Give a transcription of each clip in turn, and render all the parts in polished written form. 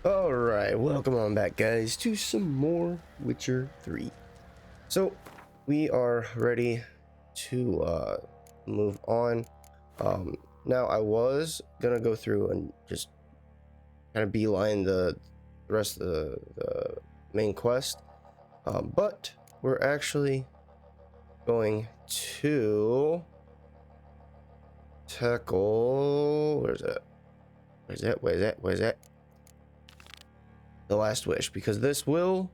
Alright, welcome on back, guys, to some more Witcher 3. So, we are ready to move on. Now, I was gonna go through and just kind of beeline the rest of the main quest, but we're actually going to tackle. Where's that? Where's that? The last wish, because this will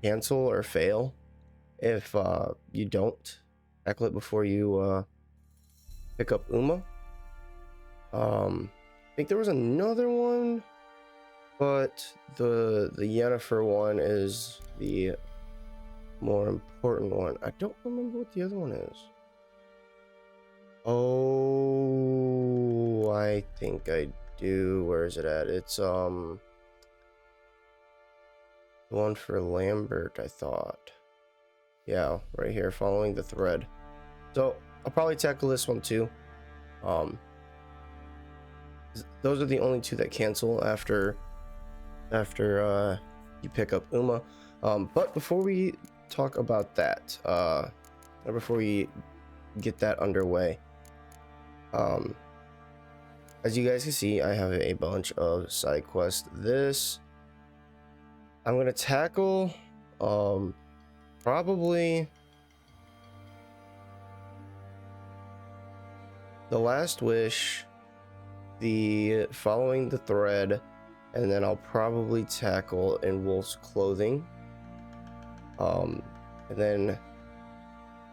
cancel or fail if you don't tackle it before you pick up Uma. I think there was another one, but the Yennefer one is the more important one. I don't remember what the other one is. Oh, I think I do. Where is it at? It's the one for Lambert, I thought. Yeah, right here, following the thread. So I'll probably tackle this one too. Those are the only two that cancel after you pick up Uma. But before we talk about that, or before we get that underway, as you guys can see, I have a bunch of side quests. This I'm gonna tackle probably the last wish, the following the thread, and then I'll probably tackle in Wolf's Clothing. And then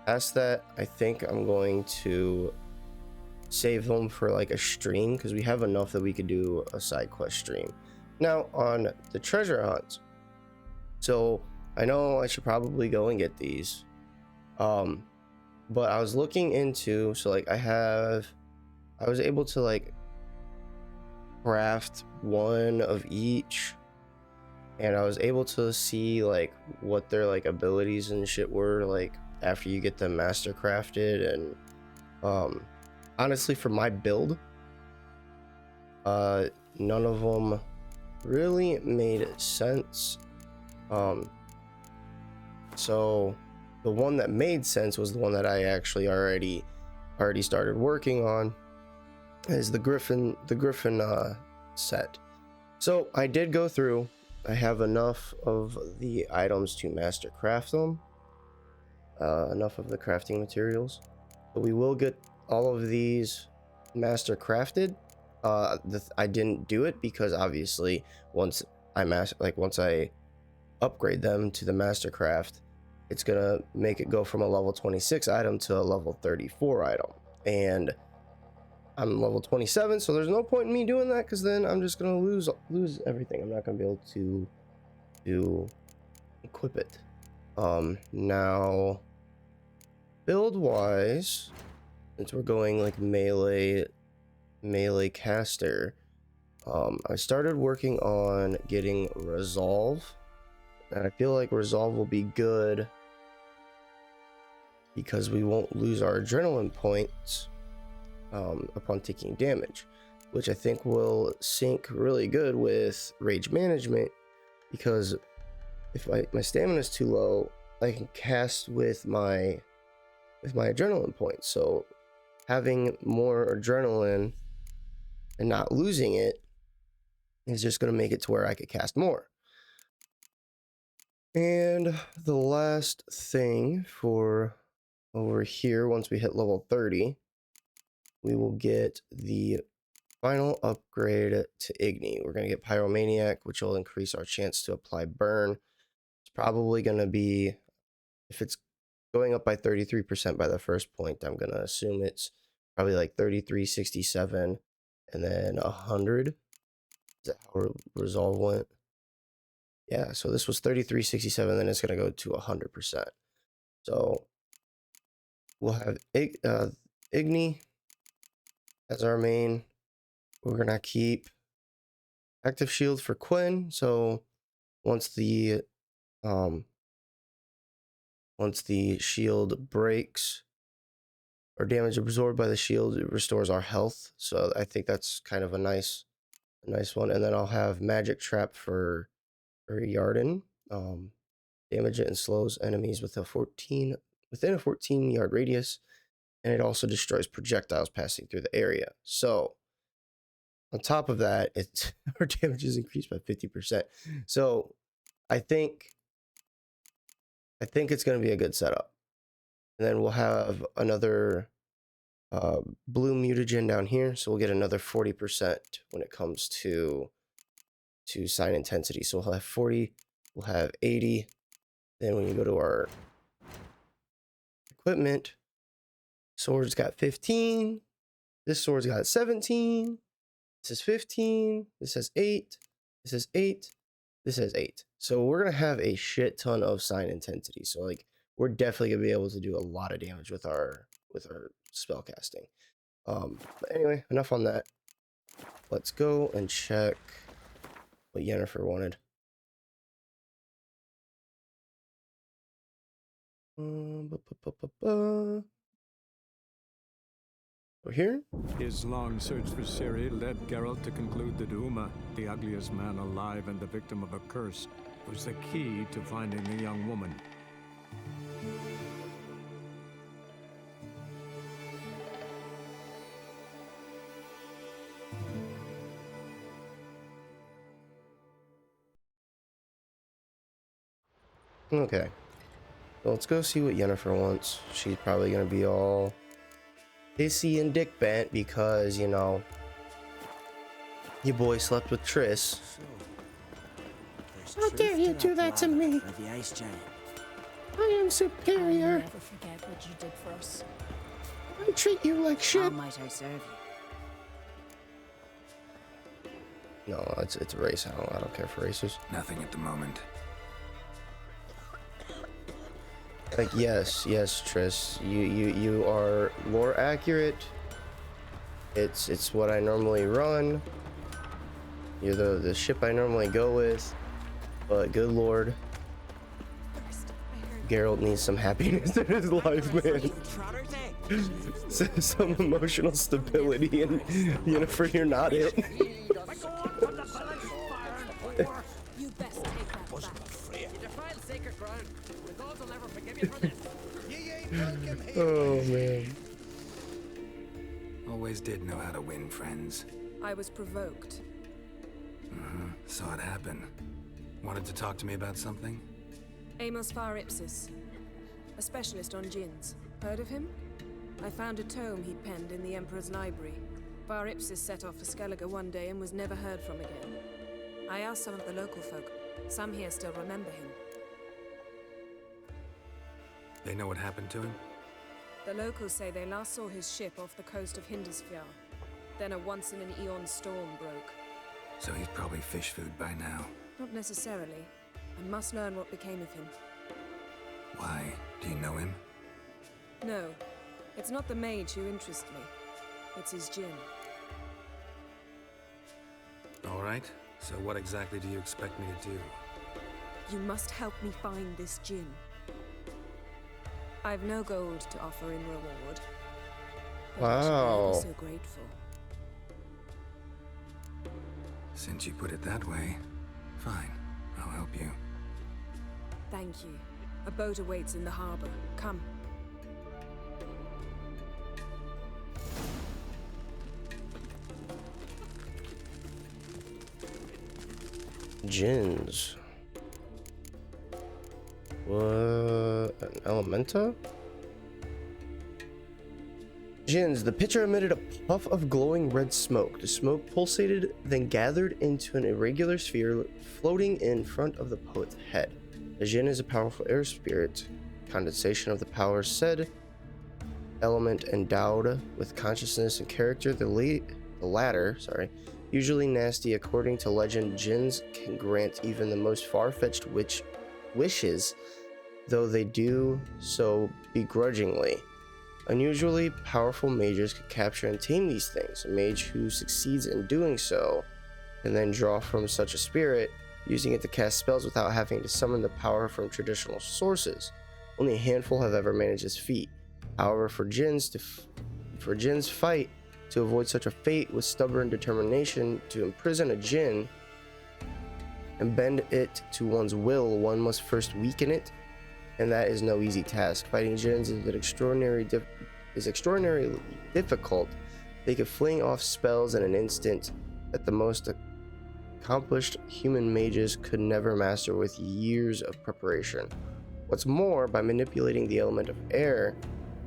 past that, I think I'm going to save them for like a stream, because we have enough that we could do a side quest stream. Now on the treasure hunts, so I know I should probably go and get these, but I was looking into, so like I was able to like craft one of each, and I was able to see like what their like abilities and shit were like after you get them master crafted. And honestly, for my build, none of them really made sense. So the one that made sense was the one that I actually already started working on, is the Griffin set. So I did go through. I have enough of the items to master craft them, enough of the crafting materials, but we will get all of these master crafted. I didn't do it because obviously once I upgrade them to the master craft, it's gonna make it go from a level 26 item to a level 34 item, and I'm level 27, so there's no point in me doing that, because then I'm just gonna lose everything. I'm not gonna be able to equip it. Now build wise, since we're going like melee caster, I started working on getting resolve, and I feel like resolve will be good because we won't lose our adrenaline points upon taking damage, which I think will sync really good with rage management, because if my stamina is too low, I can cast with my adrenaline points. So having more adrenaline and not losing it is just going to make it to where I could cast more. And the last thing for over here, once we hit level 30, we will get the final upgrade to Igni. We're going to get Pyromaniac, which will increase our chance to apply burn. It's probably going to be, if it's going up by 33% by the first point, I'm going to assume it's probably like 3367 and then 100. Is that how Resolve went? Yeah, so this was 3367, then it's going to go to 100%. So we'll have Igni as our main. We're going to keep active shield for Quinn, so once the shield breaks, or damage absorbed by the shield, it restores our health. So I think that's kind of a nice one. And then I'll have magic trap for Yarden. Damage it and slows enemies within a 14-yard radius, and it also destroys projectiles passing through the area. So on top of that, our damage is increased by 50%. So I think it's going to be a good setup. And then we'll have another blue mutagen down here, so we'll get another 40% when it comes to sign intensity. So we'll have 40, we'll have 80. Then when you go to our equipment, sword's got 15. This sword's got 17. This is 15. This has 8. This is 8. This has 8. So we're gonna have a shit ton of sign intensity. So like we're definitely gonna be able to do a lot of damage with our spell casting. But anyway, enough on that. Let's go and check what Yennefer wanted. Over here? His long search for Ciri led Geralt to conclude that Uma, the ugliest man alive and the victim of a curse, was the key to finding the young woman. Okay. So let's go see what Yennefer wants. She's probably gonna be all pissy and dick bent because, you know, your boy slept with Triss. How dare you do that to me? I am superior. I'll never forget what you did for us. I treat you like shit. How might I serve you? No, it's a race. I don't care for races. Nothing at the moment. Like yes, Triss, you are lore accurate. It's what I normally run. You're the ship I normally go with. But good lord, Geralt needs some happiness in his life, man. Some emotional stability, and Yennefer, you're not it. You best take that back. You defile sacred ground. The gods will never forgive you for this. Oh man. Always did know how to win friends. I was provoked. Saw it happen. Wanted to talk to me about something? Amos Far Ipsis, a specialist on djinns. Heard of him? I found a tome he'd penned in the Emperor's library. Far Ipsis set off for Skellige one day and was never heard from again. I asked some of the local folk. Some here still remember him. They know what happened to him? The locals say they last saw his ship off the coast of Hindisfjall. Then a once-in-an-eon storm broke. So he's probably fish food by now. Not necessarily. I must learn what became of him. Why? Do you know him? No, it's not the mage who interests me. It's his djinn. All right. So what exactly do you expect me to do? You must help me find this djinn. I've no gold to offer in reward. But I should Wow. be ever so grateful. Since you put it that way, fine. I'll help you. Thank you. A boat awaits in the harbor. Come. Djinns. What? An Elementa? Djinns. The pitcher emitted a puff of glowing red smoke. The smoke pulsated, then gathered into an irregular sphere floating in front of the poet's head. A djinn is a powerful air spirit, condensation of the power said element endowed with consciousness and character. The latter, usually nasty. According to legend, djinns can grant even the most far-fetched wishes, though they do so begrudgingly. Unusually powerful mages could capture and tame these things. A mage who succeeds in doing so can then draw from such a spirit, using it to cast spells without having to summon the power from traditional sources. Only a handful have ever managed this feat. However, for Jin's fight to avoid such a fate with stubborn determination to imprison a Jin and bend it to one's will, one must first weaken it, and that is no easy task. Fighting Jins is extraordinarily difficult. They could fling off spells in an instant that the most accomplished human mages could never master with years of preparation. What's more, by manipulating the element of air,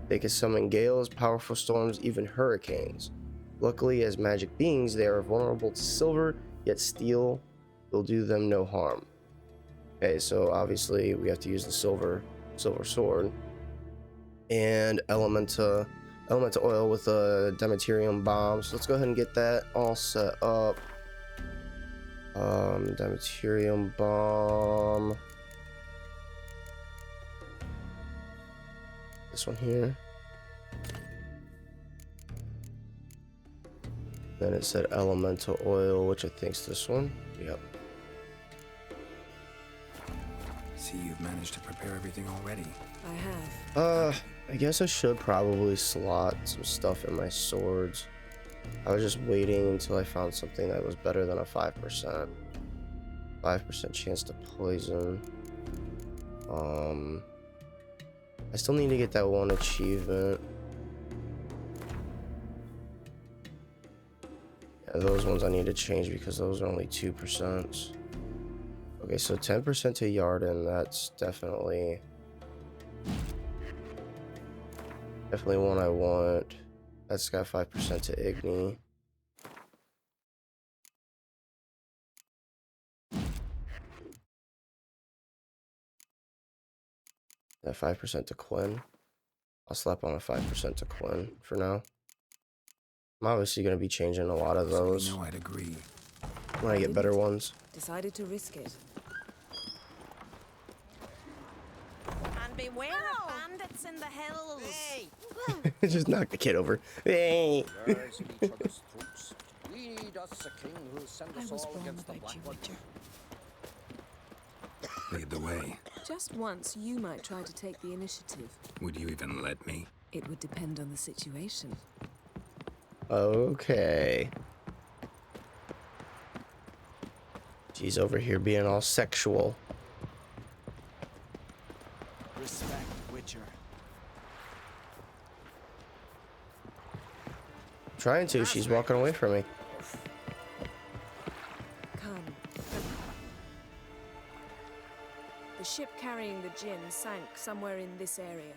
they can summon gales, powerful storms, even hurricanes. Luckily, as magic beings, they are vulnerable to silver, yet steel will do them no harm. Okay, so obviously we have to use the silver sword and elemental oil with a Demeterium bomb. So let's go ahead and get that all set up. Demeterium bomb. This one here. Then it said elemental oil, which I think is this one. Yep. See, you've managed to prepare everything already. I have. I guess I should probably slot some stuff in my swords. I was just waiting until I found something that was better than a 5%. 5% chance to poison. I still need to get that one achievement. Yeah, those ones I need to change because those are only 2%. Okay, so 10% to Yarden, that's definitely one I want. That's got 5% to Igni. That 5% to Quinn. I'll slap on a 5% to Quinn for now. I'm obviously going to be changing a lot of those. So, I'd agree. When I get better ones. Decided to risk it. And beware of bandits in the hills. Hey! Just knock the kid over. Hey! Girls in each other's throats. We need us a king who'll send I us was all wrong against the about Black you, One. Witcher. Lead the way. Just once, you might try to take the initiative. Would you even let me? It would depend on the situation. Okay. She's over here being all sexual. Respect, Witcher. Trying to, she's walking away from me. Come. The ship carrying the Jinn sank somewhere in this area.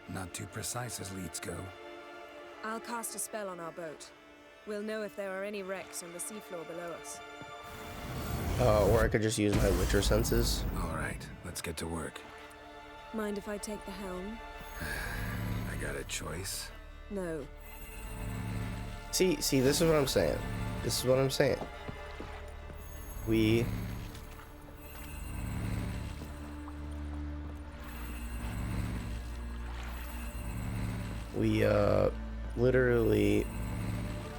Not too precise as leads go. I'll cast a spell on our boat. We'll know if there are any wrecks on the seafloor below us. Or I could just use my Witcher senses. All right, let's get to work. Mind if I take the helm? I got a choice. No. See, this is what I'm saying. This is what I'm saying. We literally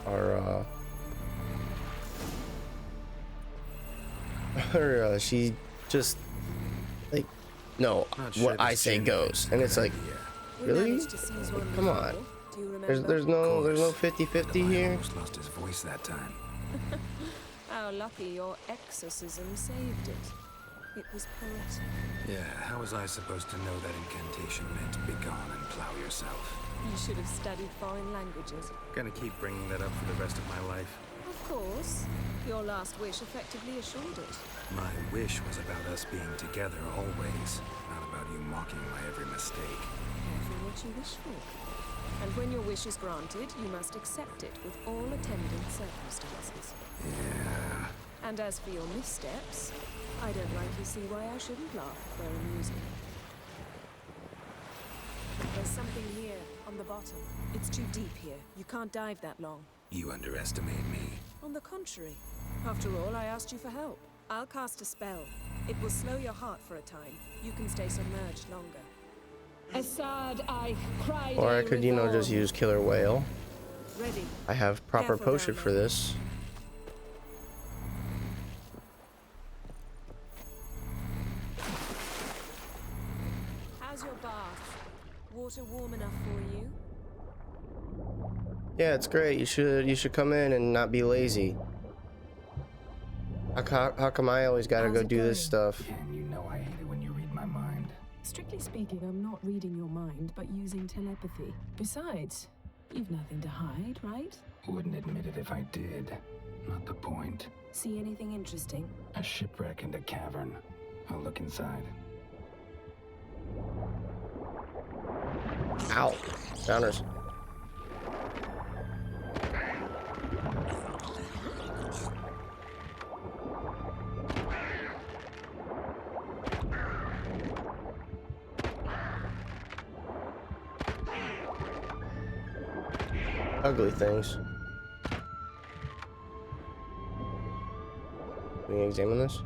are she just like no what I say goes, and it's like We really? managed to seize one Come on. before. Do you remember? there's no 50-50 Though I here. almost lost his voice that time. How lucky your exorcism saved it. It was poetic. Yeah, how was I supposed to know that incantation meant be gone and plow yourself? You should have studied foreign languages. Gonna keep bringing that up for the rest of my life. Of course. Your last wish effectively assured it. My wish was about us being together always, not about you mocking my every mistake. Careful what you wish for. And when your wish is granted, you must accept it with all attendant circumstances. Yeah. And as for your missteps, I don't rightly see why I shouldn't laugh if they're amusing. There's something here, on the bottom. It's too deep here. You can't dive that long. You underestimate me. On the contrary. After all, I asked you for help. I'll cast a spell. It will slow your heart for a time. You can stay submerged longer. Assad, I cried. Or I could, just use Killer Whale. Ready. I have proper Careful potion down for there. this. How's your bath? yeah, it's great. You should come in and not be lazy. How come I always gotta How's go it do this going? stuff? And you know I hate it when you read my mind. Strictly speaking, I'm not reading your mind, but using telepathy. Besides, you've nothing to hide, right? Wouldn't admit it if I did. Not the point. See anything interesting? A shipwreck and a cavern. I'll look inside. Ow. Downers. Ugly things. Can we examine this?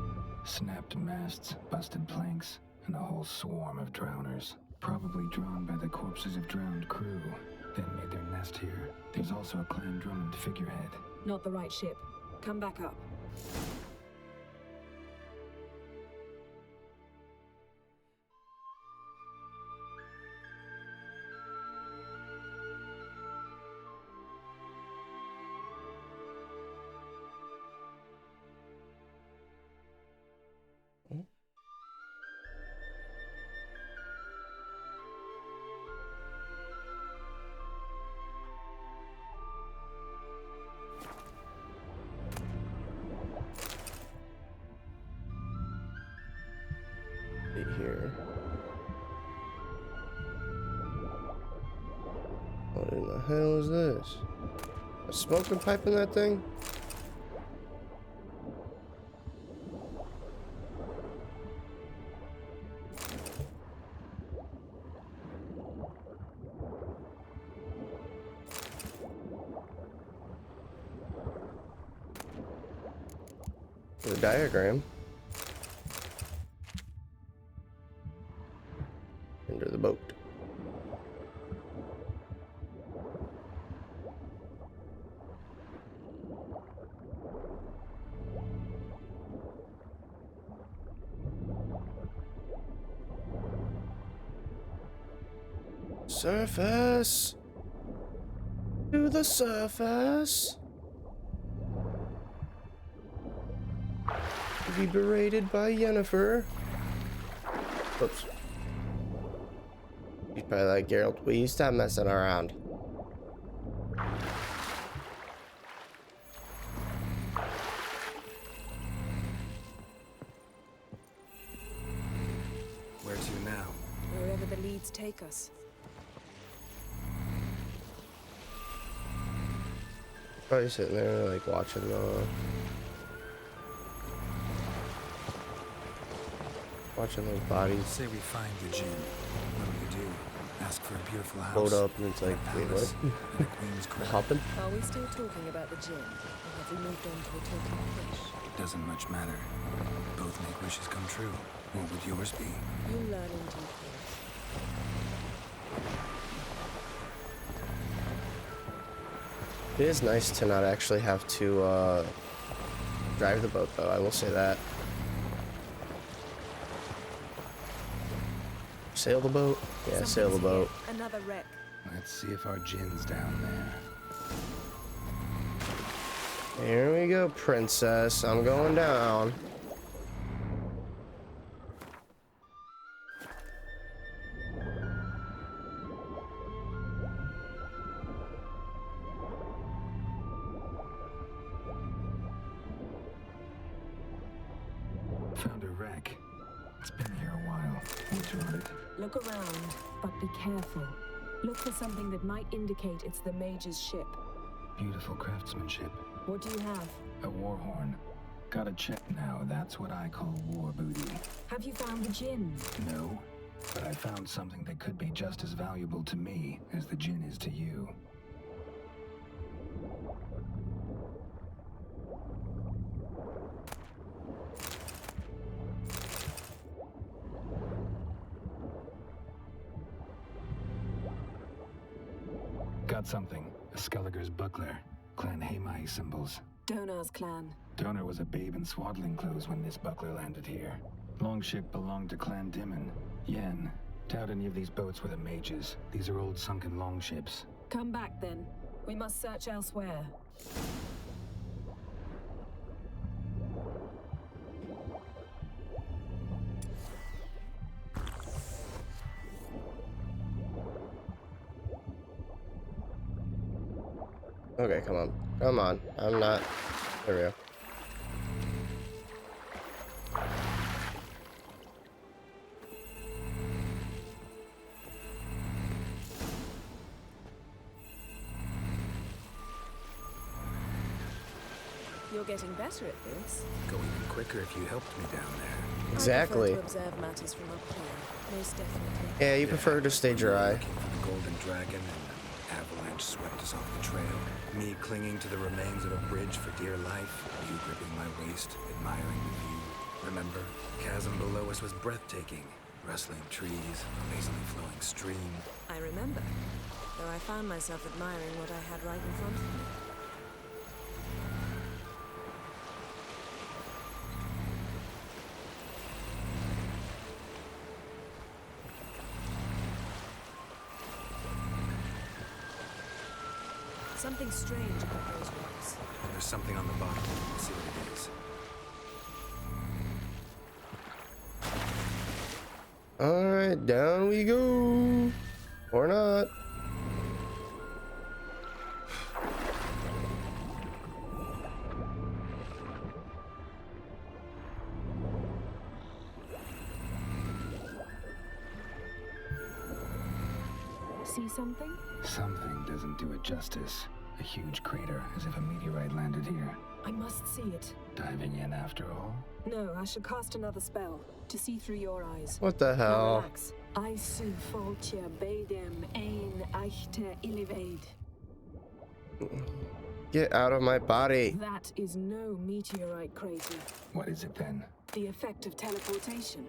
Snapped masts, busted planks, and a whole swarm of drowners. Probably drawn by the corpses of drowned crew. Then made their nest here. There's also a Clan Drummond figurehead. Not the right ship. Come back up. Here. What in the hell is this? A smoking pipe in that thing? The diagram. Enter the boat. Surface. To the surface. To be berated by Yennefer. Oops. He's probably like, Geralt, will you stop messing around? Where to now? Wherever the leads take us. Probably sitting there like watching those bodies Say we find the gin. What do you do? Ask for a beautiful house. float up and it's like, a wait, palace, what? and a queen's What crown. happened? Are we still talking about the gin? Or have we moved on to a talking fish? It doesn't much matter. Both make wishes come true. What would yours be? You'll learn in due course. It is nice to not actually have to drive the boat, though. I will say that. Sail the boat? Yeah, sail the Something's boat. here. Another wreck. Let's see if our gin's down there. Here we go, princess. I'm going down. Found a wreck. It's been here a while. What's on it? Look around, but be careful. Look for something that might indicate it's the mage's ship. Beautiful craftsmanship. What do you have? A war horn. Gotta check now. That's what I call war booty. Have you found the gin? No, but I found something that could be just as valuable to me as the gin is to you. Got something. A Skelliger's buckler. Clan Haemai symbols. Donar's clan. Donar was a babe in swaddling clothes when this buckler landed here. Longship belonged to Clan Dimon. Yen. Doubt any of these boats were the mages. These are old sunken longships. Come back then. We must search elsewhere. Okay, come on. Come on. I'm not. There we go. You're getting better at this. Go even quicker if you helped me down there. Exactly. I prefer to observe matters from up here, most definitely. Yeah, you prefer to stay dry. Looking for the golden dragon and an avalanche swept us off the trail. Me clinging to the remains of a bridge for dear life. You gripping my waist, admiring the view. Remember, the chasm below us was breathtaking. Rustling trees, amazingly flowing stream. I remember, though I found myself admiring what I had right in front of me. Something strange about those rocks. And there's something on the bottom. Let's see what it is. Alright, down we go. Or not. See something? Something doesn't do it justice. A huge crater, as if a meteorite landed here. I must see it. Diving in after all? No, I should cast another spell to see through your eyes. What the Now hell? relax. I su foltje bedem ein echte illivaid. Get out of my body. That is no meteorite crater. What is it then? The effect of teleportation.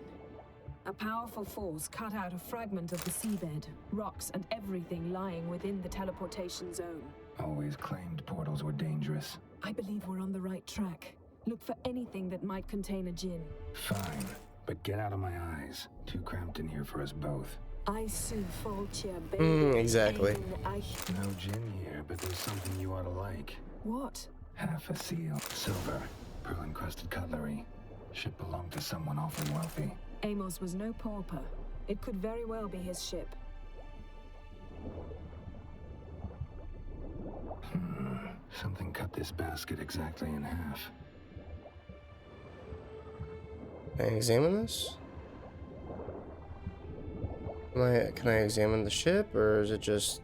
A powerful force cut out a fragment of the seabed, rocks and everything lying within the teleportation zone. Always claimed portals were dangerous. I believe we're on the right track. Look for anything that might contain a djinn. Fine, but get out of my eyes. Too cramped in here for us both. I su foltje bedem exactly. ein echte- No gin here, but there's something you ought to like. What? Half a seal. Silver. Pearl-encrusted cutlery. Should belong to someone awfully wealthy. Amos was no pauper. It could very well be his ship. Something cut this basket exactly in half. Can I examine this? Can I examine the ship, or is it just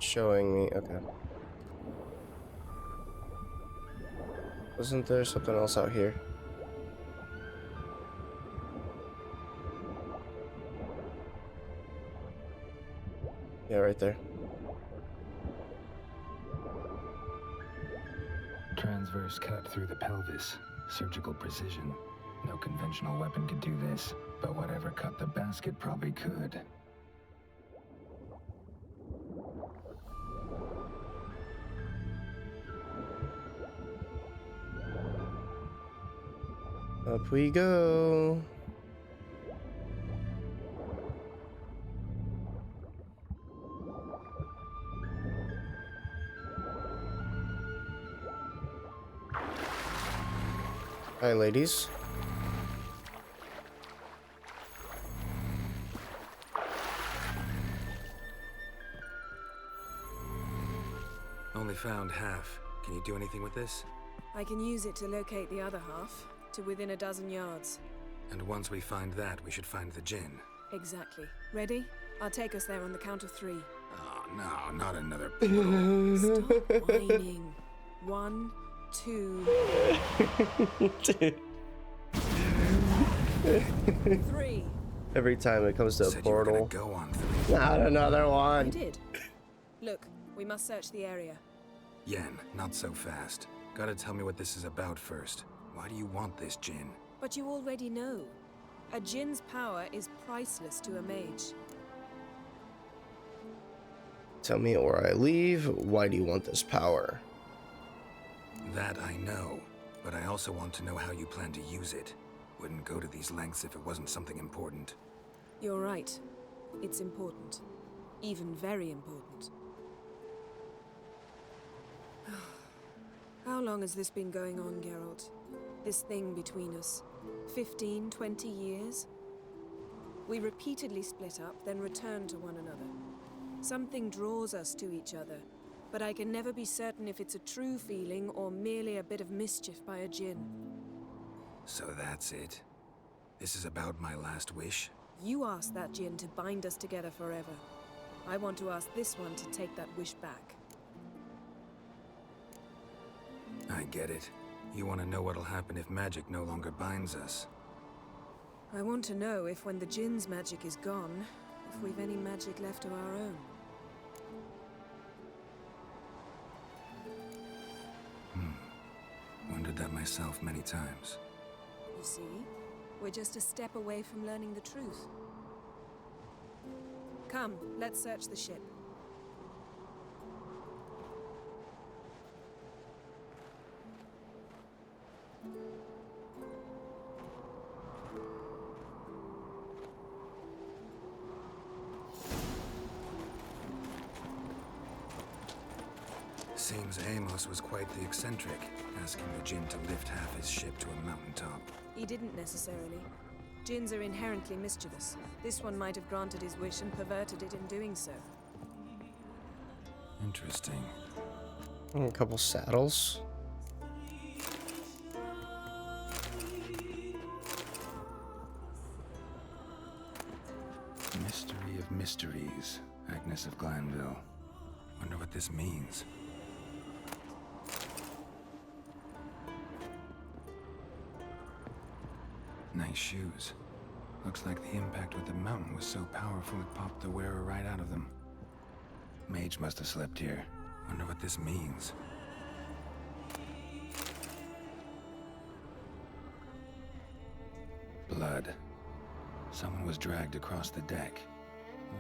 showing me? Okay. Wasn't there something else out here? Yeah, right there. Transverse cut through the pelvis. Surgical precision. No conventional weapon could do this, but whatever cut the basket probably could. Up we go. Hi, ladies. Only found half. Can you do anything with this? I can use it to locate the other half, to within a dozen yards. And once we find that, we should find the djinn. Exactly. Ready? I'll take us there on the count of 3. Oh, no, not another portal. Stop whining. 1, 2, 3. Every time it comes to a Said you were gonna portal. go on 3. Not another I one. did. Look, we must search the area. Yen, not so fast. Gotta tell me what this is about first. Why do you want this djinn? But you already know. A djinn's power is priceless to a mage. Tell me or I leave. Why do you want this power? That I know, but I also want to know how you plan to use it. Wouldn't go to these lengths if it wasn't something important. You're right. It's important. Even very important. How long has this been going on, Geralt? This thing between us? 15, 20 years? We repeatedly split up, then returned to one another. Something draws us to each other, but I can never be certain if it's a true feeling or merely a bit of mischief by a djinn. So that's it. This is about my last wish? You asked that djinn to bind us together forever. I want to ask this one to take that wish back. I get it. You want to know what'll happen if magic no longer binds us. I want to know if when the djinn's magic is gone, if we've any magic left of our own. Wondered that myself many times. You see, we're just a step away from learning the truth. Come, let's search the ship. Seems Amos was quite the eccentric, asking the djinn to lift half his ship to a mountaintop. He didn't necessarily. Djinns are inherently mischievous. This one might have granted his wish and perverted it in doing so. Interesting. A couple saddles. Mystery of mysteries, Agnes of Glanville. Wonder what this means. Nice shoes. Looks like the impact with the mountain was so powerful it popped the wearer right out of them. Mage must have slept here. Wonder what this means. Blood. Someone was dragged across the deck.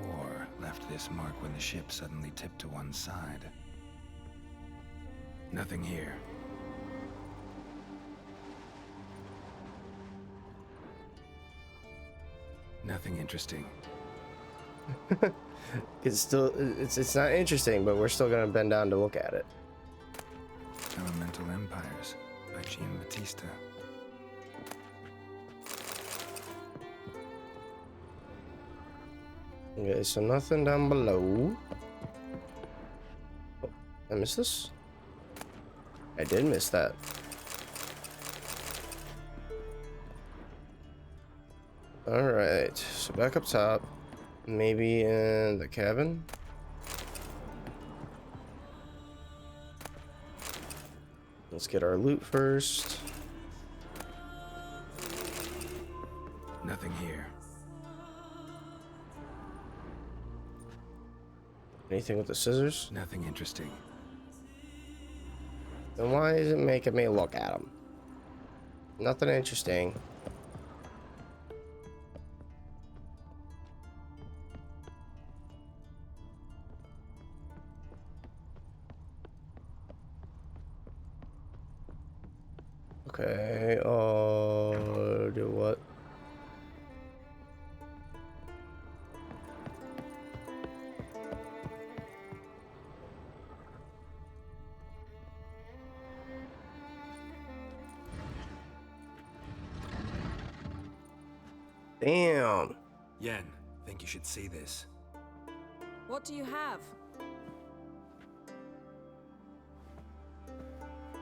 War left this mark when the ship suddenly tipped to one side. Nothing here. Nothing interesting. It's not interesting, but we're still gonna bend down to look at it. Elemental Empires by Gian Battista. Okay, so nothing down below. Oh, I missed this? I did miss that. Alright, so back up top. Maybe in the cabin? Let's get our loot first. Nothing here. Anything with the scissors? Nothing interesting. Then why is it making me look at them? Nothing interesting. Okay, do what? Damn. Yen, think you should see this. What do you have?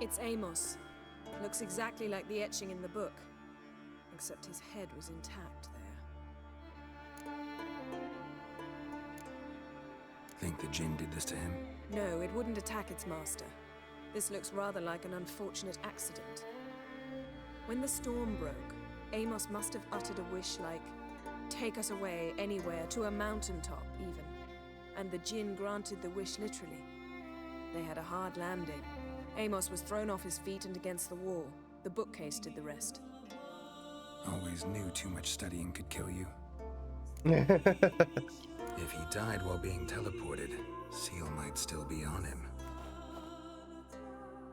It's Amos. Looks exactly like the etching in the book. Except his head was intact there. Think the djinn did this to him? No, it wouldn't attack its master. This looks rather like an unfortunate accident. When the storm broke, Amos must have uttered a wish like, "Take us away, anywhere, to a mountaintop, even." And the djinn granted the wish literally. They had a hard landing. Amos was thrown off his feet and against the wall. The bookcase did the rest. Always knew too much studying could kill you. If he died while being teleported, Seal might still be on him.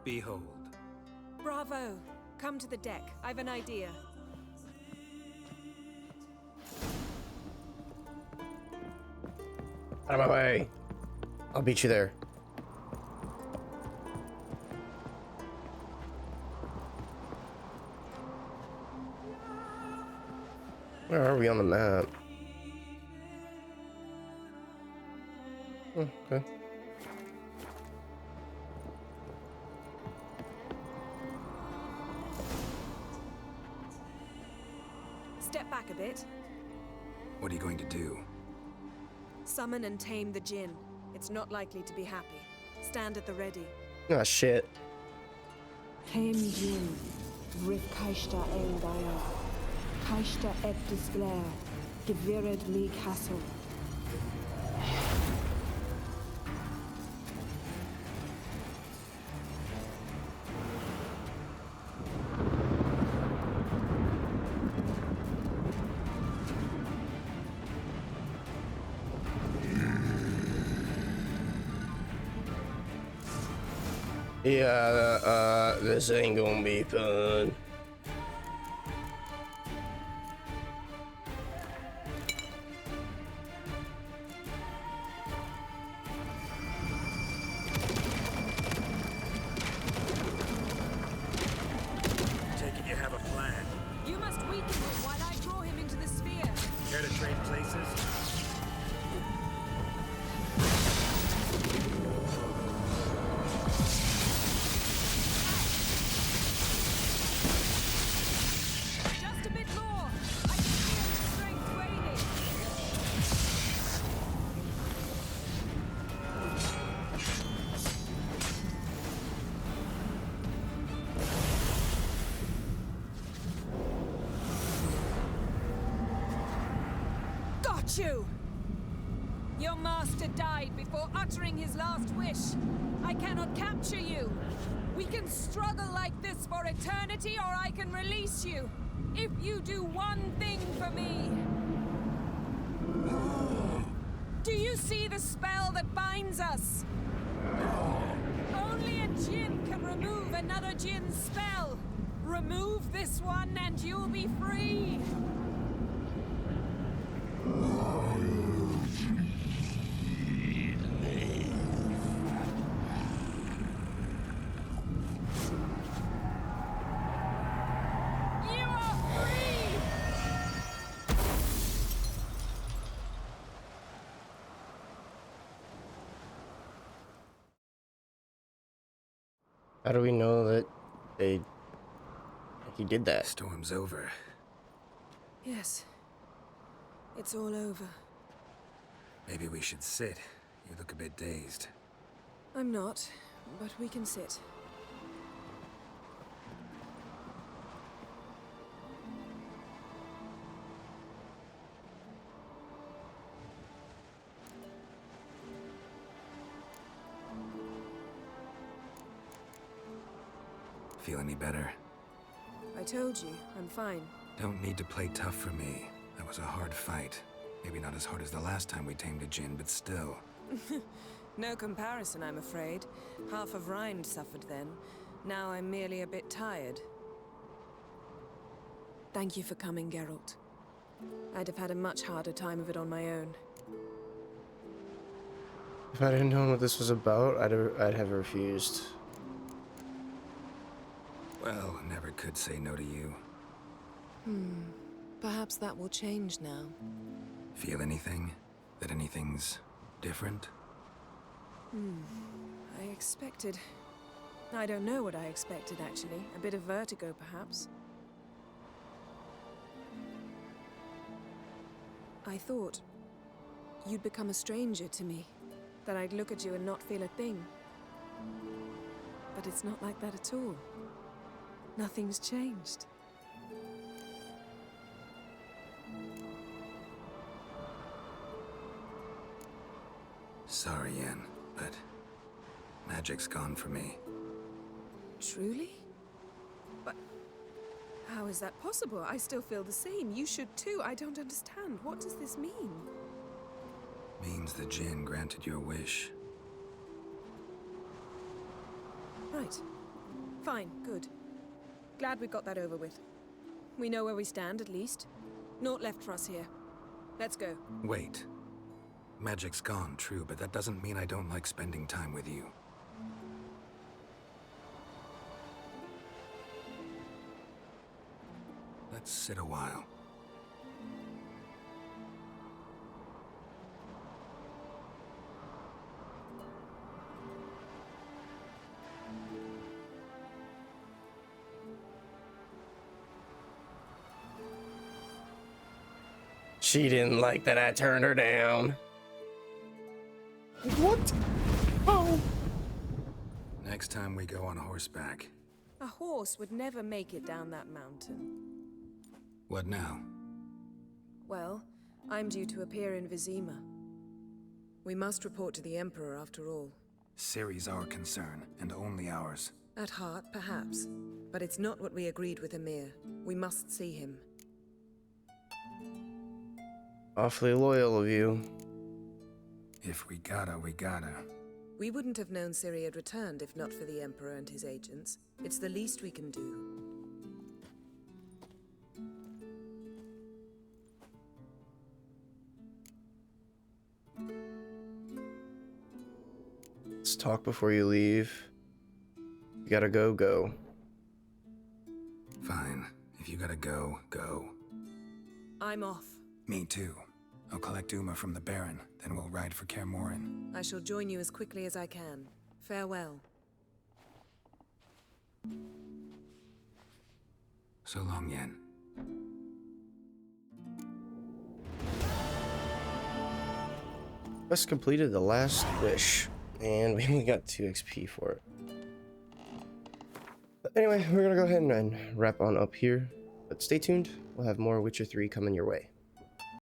Behold. Bravo! Come to the deck. I've an idea. Out of my way. I'll beat you there. Where are we on the map? Oh, okay. Step back a bit. What are you going to do? Summon and tame the Jinn. It's not likely to be happy. Stand at the ready. Ah, shit. Came Jin, Rif Kaishta Eldaya, Kaishta et Disglair, Gevired Lee Castle. Yeah, this ain't gonna be fun. Take it you have a plan. You must weaken him while I draw him into the sphere. Care to trade places? Just a bit more. I can feel his strength waning. Got you! Your master died before uttering his last wish. I cannot capture you. We can struggle like this for eternity, or I can release you. If you do one thing for me. Do you see the spell that binds us? Only a Jinn can remove another Jinn's spell. Remove this one and you'll be free. You are free! How do we know that he did that? Storm's over. Yes. It's all over. Maybe we should sit. You look a bit dazed. I'm not, but we can sit. Feel any better? I told you, I'm fine. Don't need to play tough for me. That was a hard fight. Maybe not as hard as the last time we tamed a Jinn, but still. No comparison, I'm afraid. Half of Rind suffered then. Now I'm merely a bit tired. Thank you for coming, Geralt. I'd have had a much harder time of it on my own. If I didn't know what this was about, I'd have refused. Well, never could say no to you. Perhaps that will change now. Feel anything? That anything's different? I expected... I don't know what I expected, actually. A bit of vertigo, perhaps. I thought you'd become a stranger to me. That I'd look at you and not feel a thing. But it's not like that at all. Nothing's changed. Sorry, Yen, but magic's gone for me. Truly? But how is that possible? I still feel the same. You should too. I don't understand. What does this mean? Means the Jinn granted your wish. Right. Fine. Good. Glad we got that over with. We know where we stand, at least. Naught left for us here. Let's go. Wait. Magic's gone, true, but that doesn't mean I don't like spending time with you. Let's sit a while. She didn't like that I turned her down. What? Oh. Next time we go on horseback. A horse would never make it down that mountain. What now? Well, I'm due to appear in Vizima. We must report to the Emperor after all. Ciri's our concern, and only ours. At heart, perhaps. But it's not what we agreed with Emir. We must see him. Awfully loyal of you. If we gotta, we gotta. We wouldn't have known Ciri had returned if not for the Emperor and his agents. It's the least we can do. Let's talk before you leave. You gotta go, go. Fine. If you gotta go, go. I'm off. Me too. I'll collect Uma from the Baron, then we'll ride for Kaer Morhen. I shall join you as quickly as I can. Farewell. So long, Yen. Just completed the last wish, and we only got 2 XP for it. But anyway, we're gonna go ahead and wrap on up here. But stay tuned, we'll have more Witcher 3 coming your way.